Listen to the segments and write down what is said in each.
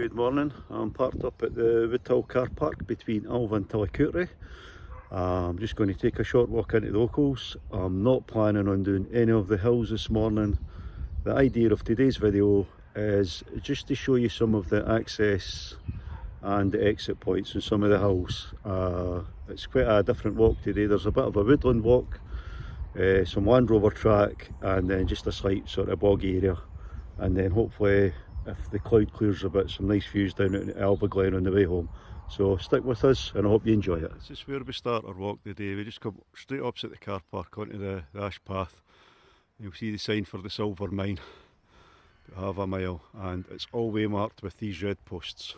Good morning. I'm parked up at the Waterfall car park between Alva and Tullicoultry. I'm just going to take a short walk into the Ochils. I'm not planning on doing any of the hills this morning. The idea of today's video is just to show you some of the access and the exit points in some of the hills. It's quite a different walk today. There's a bit of a woodland walk, some Land Rover track, and then just a slight sort of boggy area. And then hopefully, if the cloud clears a bit, some nice views down at Alba Glen on the way home. So stick with us and I hope you enjoy it. This is where we start our walk today. We just come straight opposite the car park onto the ash path. You'll see the sign for the silver mine, about half a mile, and it's all way marked with these red posts.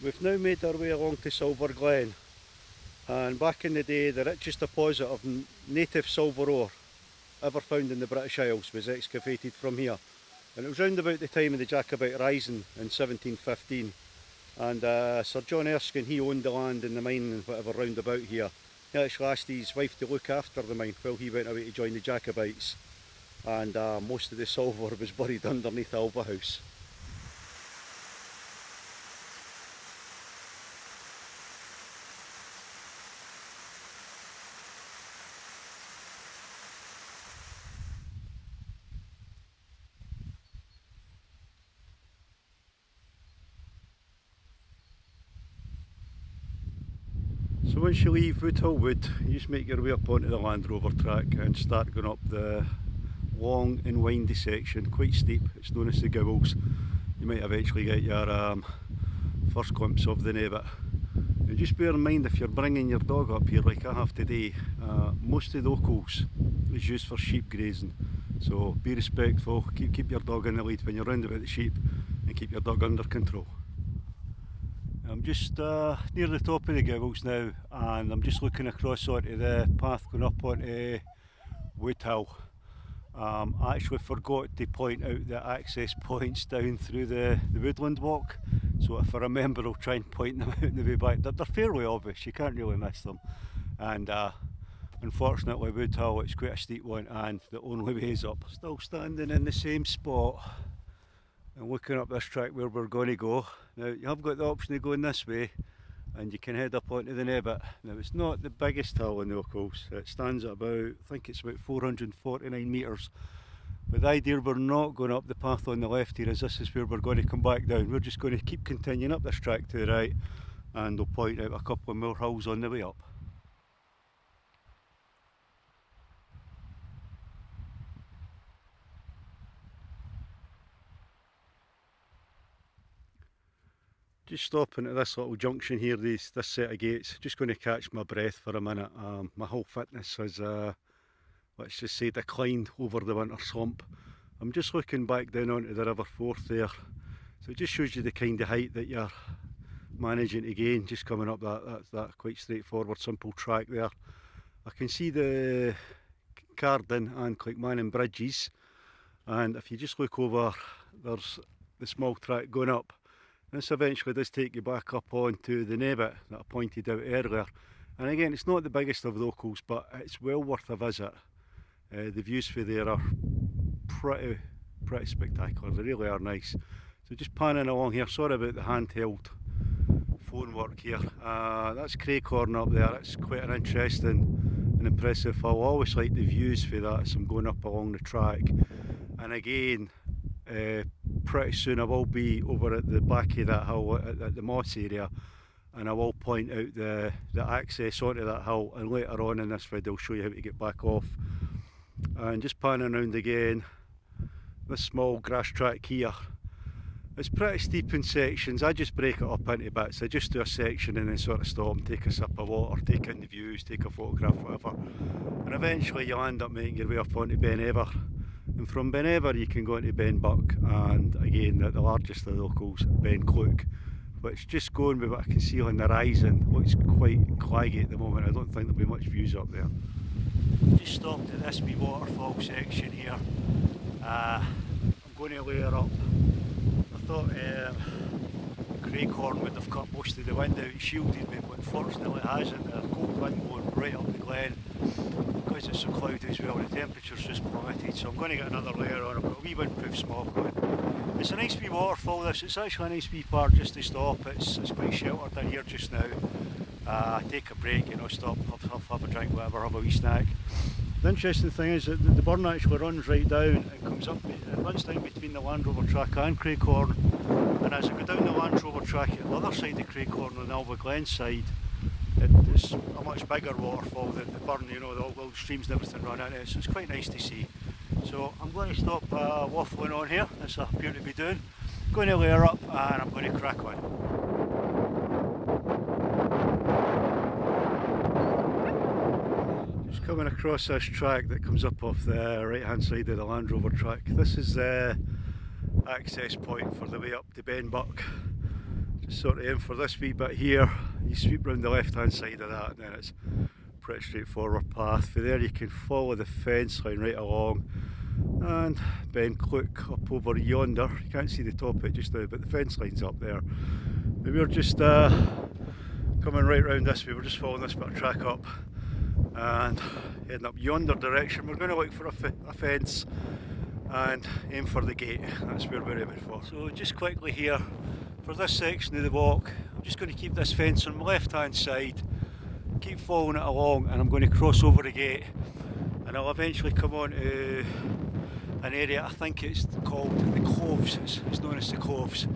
We've now made our way along to Silver Glen, and back in the day the richest deposit of native silver ore ever found in the British Isles was excavated from here, and it was round about the time of the Jacobite Rising in 1715, and Sir John Erskine, he owned the land and the mine and whatever round about here. He actually asked his wife to look after the mine while he went away to join the Jacobites, and most of the silver was buried underneath Alva House. So once you leave Waterfall Wood, you just make your way up onto the Land Rover track and start going up the long and windy section, quite steep. It's known as the Gowls. You might eventually get your first glimpse of the Nebit. And just bear in mind, if you're bringing your dog up here like I have today, most of the Ochils is used for sheep grazing. So be respectful, keep your dog in the lead when you're round about the sheep, and keep your dog under control. I'm just near the top of the Gowls now, and I'm just looking across onto the path going up onto Woodhill. I actually forgot to point out the access points down through the woodland walk, so if I remember I'll try and point them out on the way back. They're fairly obvious, you can't really miss them, and unfortunately Woodhill, it's quite a steep one and the only way is up. Still standing in the same spot and looking up this track where we're going to go. Now you have got the option of going this way and you can head up onto the Nebit. Now it's not the biggest hill in the Ochils, it stands at about, I think it's about 449 metres. But the idea, we're not going up the path on the left here, as this is where we're going to come back down. We're just going to keep continuing up this track to the right, and we'll point out a couple of more hills on the way up. Just stopping at this little junction here, this set of gates, just going to catch my breath for a minute. My whole fitness has, let's just say, declined over the winter slump. I'm just looking back down onto the River Forth there, so it just shows you the kind of height that you're managing to gain just coming up that quite straightforward, simple track there. I can see the Carden and Clickmannon bridges, and if you just look over, there's the small track going up. This eventually does take you back up onto the Nebit that I pointed out earlier. And again, it's not the biggest of the Ochils, but it's well worth a visit. The views for there are pretty spectacular, they really are nice. So just panning along here, sorry about the handheld phone work here. That's Craighorn up there, it's quite an interesting and impressive hill. I always like the views for that as I'm going up along the track. And again, pretty soon I will be over at the back of that hill at the moss area, and I will point out the access onto that hill, and later on in this video I'll show you how to get back off. And just panning around again, this small grass track here, It's pretty steep in sections. I just break it up into bits. I just do a section and then sort of stop and take a sip of water, take in the views, take a photograph, whatever. And eventually you'll end up making your way up onto Ben Ever. And from Ben Ever you can go into Ben Buck, and again the largest of the locals, Ben Clook, which, just going with what I can see on the horizon, looks quite claggy at the moment. I don't think there'll be much views up there. Just stopped at this wee waterfall section here. I'm going to layer up. I thought Craighorn would have cut most of the wind out, shielded me, but unfortunately it hasn't. There's a cold wind blowing right up the glen. Because it's so cloudy as well, the temperature's just plummeted, so I'm going to get another layer on. I've got a wee windproof smock on. It's a nice wee waterfall this. It's actually a nice wee park just to stop. It's quite sheltered in here just now. Take a break, you know, stop, have a drink, whatever, have a wee snack. The interesting thing is that the burn actually runs right down and comes up, it runs down between the Land Rover track and Craighorn. And as I go down the Land Rover track at the other side of Craighorn, on the Alva Glen side, it's a much bigger waterfall than the burn, you know, all the streams and everything run into it, so it's quite nice to see. So I'm going to stop waffling on here, as I appear to be doing. I'm going to layer up and I'm going to crack on. Just coming across this track that comes up off the right hand side of the Land Rover track. This is the access point for the way up to Ben Buck. Just sort of aim for this wee bit here. You sweep round the left hand side of that and then it's a pretty straightforward path. For there you can follow the fence line right along, and Ben Clook up over yonder. You can't see the top of it just now, but the fence line's up there. But we're just coming right round this way. We're just following this bit of track up and heading up yonder direction. We're going to look for a fence and aim for the gate. That's where we're aiming for. So just quickly here, for this section of the walk, I'm just going to keep this fence on my left hand side, keep following it along, and I'm going to cross over the gate, and I'll eventually come on to an area, I think it's called the Coves, it's known as the Coves,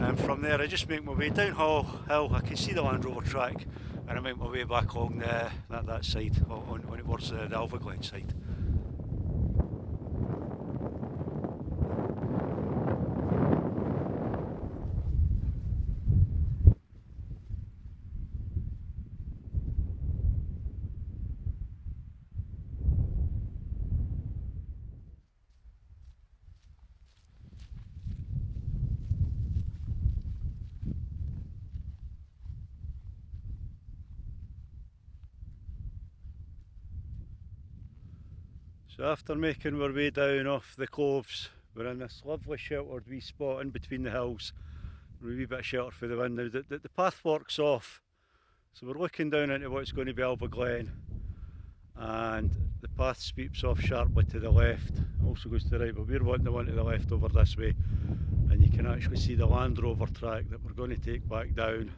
and from there I just make my way down hill, I can see the Land Rover track, and I make my way back along that side, on towards the Alva Glen side. So after making our way down off the Coves, we're in this lovely sheltered wee spot in between the hills. We're a wee bit of shelter for the wind now. The path forks off, so we're looking down into what's going to be Alba Glen, and the path sweeps off sharply to the left, also goes to the right, but we're wanting the one to the left over this way, and you can actually see the Land Rover track that we're going to take back down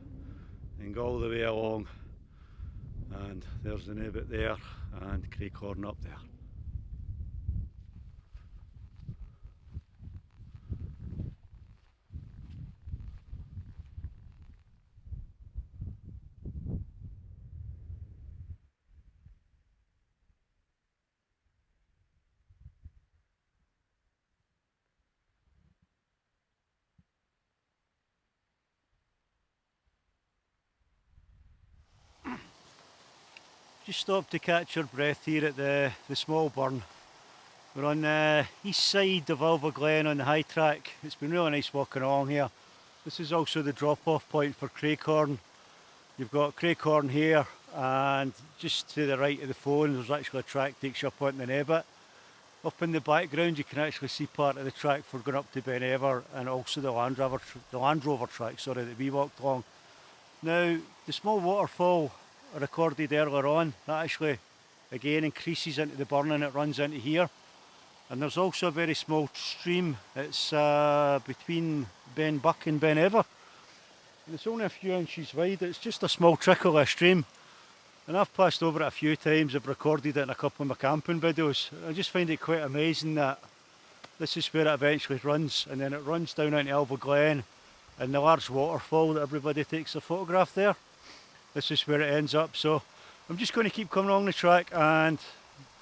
and go all the way along, and there's the Nebit there and Craighorn up there. Just stopped to catch your breath here at the small burn. We're on the east side of Alva Glen on the high track. It's been really nice walking along here. This is also the drop-off point for Craighorn. You've got Craighorn here, and just to the right of the phone there's actually a track that takes you up onto the Nebit. Up in the background you can actually see part of the track for going up to Ben Ever, and also the Land Rover track, sorry, that we walked along. Now the small waterfall I recorded earlier on, that actually again increases into the burn and it runs into here. And there's also a very small stream, it's between Ben Buck and Ben Ever. And it's only a few inches wide, it's just a small trickle of stream. And I've passed over it a few times, I've recorded it in a couple of my camping videos. I just find it quite amazing that this is where it eventually runs, and then it runs down into Alva Glen and the large waterfall that everybody takes a photograph there. This is where it ends up, so I'm just going to keep coming along the track and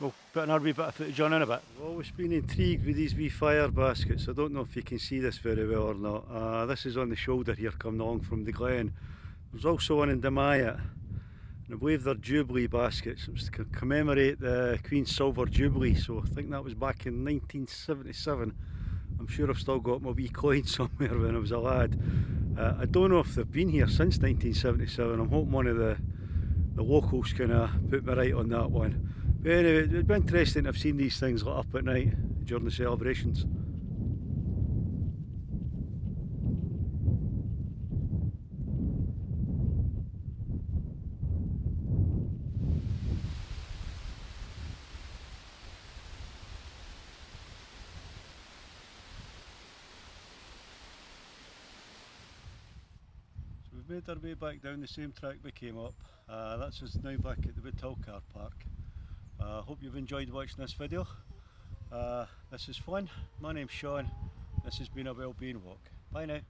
We'll put another wee bit of footage on in a bit. I've always been intrigued with these wee fire baskets. I don't know if you can see this very well or not. This is on the shoulder here coming along from the glen. There's also one in Demaya. And I believe they're Jubilee baskets. It was to commemorate the Queen's Silver Jubilee, so I think that was back in 1977. I'm sure I've still got my wee coin somewhere when I was a lad. I don't know if they've been here since 1977. I'm hoping one of the locals can put me right on that one. But anyway, it'd be interesting to have seen these things lit up at night during the celebrations. We've made our way back down the same track we came up. That's us now back at the Woodhill car park. Hope you've enjoyed watching this video. This is Flynn, my name's Sean, this has been a Wellbeing Walk. Bye now.